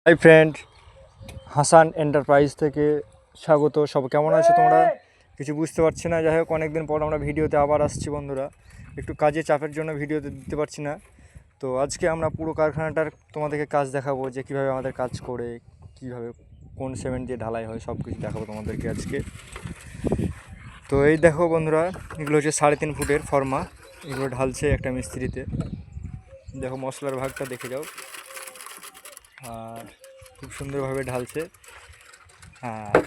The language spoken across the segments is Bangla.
হাই ফ্রেন্ড, হাসান এন্টারপ্রাইজ থেকে স্বাগত। সব কেমন আছো তোমরা? কিছু বুঝতে পারছি না। যাই হোক, অনেকদিন পর আমরা ভিডিওতে আবার আসছি বন্ধুরা। একটু কাজে চাপের জন্য ভিডিওতে দিতে পারছি না। তো আজকে আমরা পুরো কারখানাটার তোমাদেরকে কাজ দেখাবো, যে কীভাবে আমাদের কাজ করে, কীভাবে কোন সিমেন্ট দিয়ে ঢালাই হয়, সব কিছু দেখাবো তোমাদেরকে আজকে। তো এই দেখো বন্ধুরা, এগুলো হচ্ছে 3.5 ফুটের ফর্মা। এগুলো ঢালছে একটা মিস্ত্রিতে। দেখো মশলার ভাগটা দেখে যাও। আর খুব সুন্দরভাবে ঢালছে। আর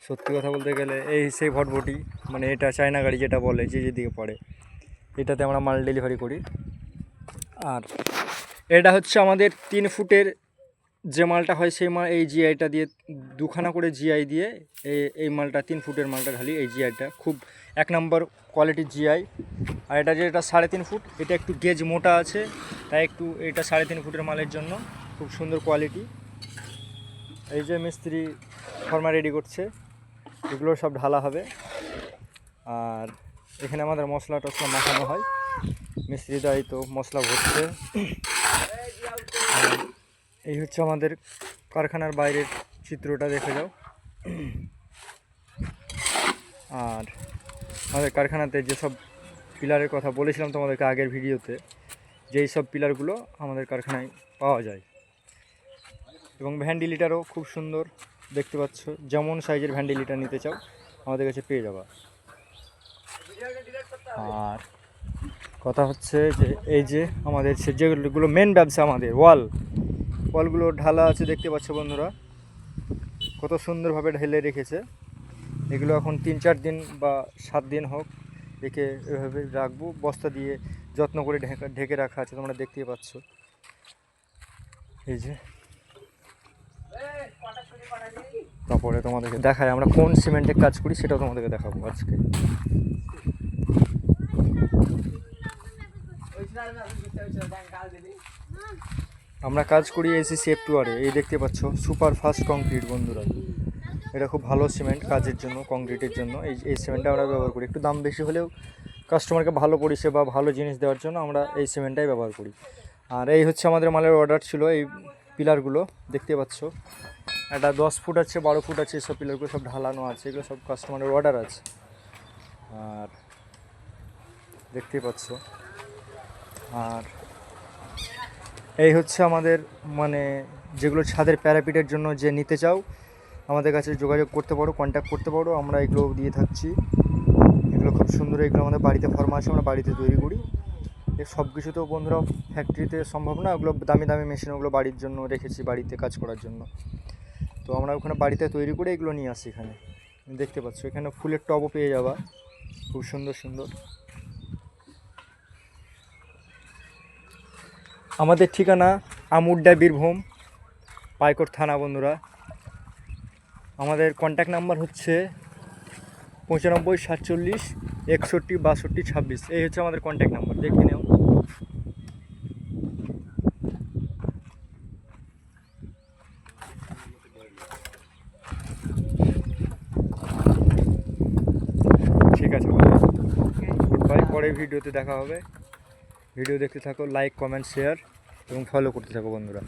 সত্যি কথা বলতে গেলে এই সেই ভটভটি, মানে এটা চায়না গাড়ি যেটা বলে, যে যেদিকে পড়ে, এটাতে আমরা মাল ডেলিভারি করি। আর এটা হচ্ছে আমাদের 3 ফুটের যে মালটা হয়, সেই মাল এই জিআইটা দিয়ে, 2খানা করে জিআই দিয়ে এই মালটা 3 ফুটের মালটা ঢালি। এই জিআইটা খুব 1 নম্বর কোয়ালিটির জিআই। আর এটা যেটা 3.5 ফুট, এটা একটু গেজ মোটা আছে, তাই একটু এটা 3.5 ফুটের মালের জন্য খুব সুন্দর কোয়ালিটি। এই যে মিস্ত্রি ফর্মা রেডি করছে, এগুলো সব ঢালা হবে। আর এখানে আমাদের মশলা টশলা মাখানো হয়। মিস্ত্রি দায়ী তো মশলা ভরছে। এই হচ্ছে আমাদের কারখানার বাইরের চিত্রটা, দেখে যাও। আর আমাদের কারখানাতে যেসব পিলারের কথা বলেছিলাম তোমাদেরকে আগের ভিডিওতে, যেই সব পিলারগুলো আমাদের কারখানায় পাওয়া যায়। এবং ভ্যান্ডিলিটারও খুব সুন্দর দেখতে পাচ্ছ। যেমন সাইজের ভ্যান্ডিলিটার নিতে চাও আমাদের কাছে পেয়ে যাবা। আর কথা হচ্ছে যে এই যে আমাদের যেগুলো মেন ব্যবসা, আমাদের ওয়ালগুলো ঢালা আছে, দেখতে পাচ্ছ বন্ধুরা কত সুন্দরভাবে ঢেলে রেখেছে। এগুলো এখন 3-4 দিন বা 7 দিন হোক রেখে এভাবে রাখবো, বস্তা দিয়ে যত্ন করে ঢেকে রাখা আছে, তোমরা দেখতেই পাচ্ছ। এই যে তারপরে তোমাদেরকে দেখায় আমরা কোন সিমেন্টের কাজ করি, সেটাও তোমাদেরকে দেখাবো আজকে। আমরা কাজ করি এসিসি F2R-এ। এই দেখতে পাচ্ছ সুপার ফাস্ট কংক্রিট বন্ধুরা। এটা খুব ভালো সিমেন্ট কাজের জন্য, কংক্রিটের জন্য। এই সিমেন্টটা আমরা ব্যবহার করি। একটু দাম বেশি হলেও কাস্টমারকে ভালো পরিষেবা, ভালো জিনিস দেওয়ার জন্য আমরা এই সিমেন্টটাই ব্যবহার করি। আর এই হচ্ছে আমাদের মালের অর্ডার ছিল। এই পিলারগুলো দেখতে পাচ্ছ, একটা 10 ফুট আছে, 12 ফুট আছে, এসব পিলারগুলো সব ঢালানো আছে। এগুলো সব কাস্টমারের অর্ডার আছে। আর দেখতেই পাচ্ছ। আর এই হচ্ছে আমাদের, মানে যেগুলো ছাদের প্যারাপিটের জন্য যে নিতে চাও আমাদের কাছে যোগাযোগ করতে পারো, কন্ট্যাক্ট করতে পারো। আমরা এগুলো দিয়ে থাকছি। এগুলো খুব সুন্দর। এগুলো আমাদের বাড়িতে ফর্মা আছে, আমরা বাড়িতে তৈরি করি। এই সব কিছু তো বন্ধুরা ফ্যাক্টরিতে সম্ভব না। ওগুলো দামি দামি মেশিন, ওগুলো বাড়ির জন্য রেখেছি, বাড়িতে কাজ করার জন্য। তো আমরা ওখানে বাড়িতে তৈরি করে এগুলো নিয়ে আসি এখানে। দেখতে পাচ্ছ এখানে ফুলের টবও পেয়ে যাবা, খুব সুন্দর সুন্দর। আমাদের ঠিকানা আমুড্ডা, বীরভূম, পাইকড় থানা বন্ধুরা। আমাদের কন্ট্যাক্ট নাম্বার হচ্ছে 95 47 61 62 26। এই হচ্ছে আমাদের কন্ট্যাক্ট নাম্বার, দেখে নাও। ঠিক আছে, গুড বাই। পরের ভিডিওতে দেখা হবে। ভিডিও দেখতে থাকো, লাইক, কমেন্ট, শেয়ার এবং ফলো করতে থাকো বন্ধুরা।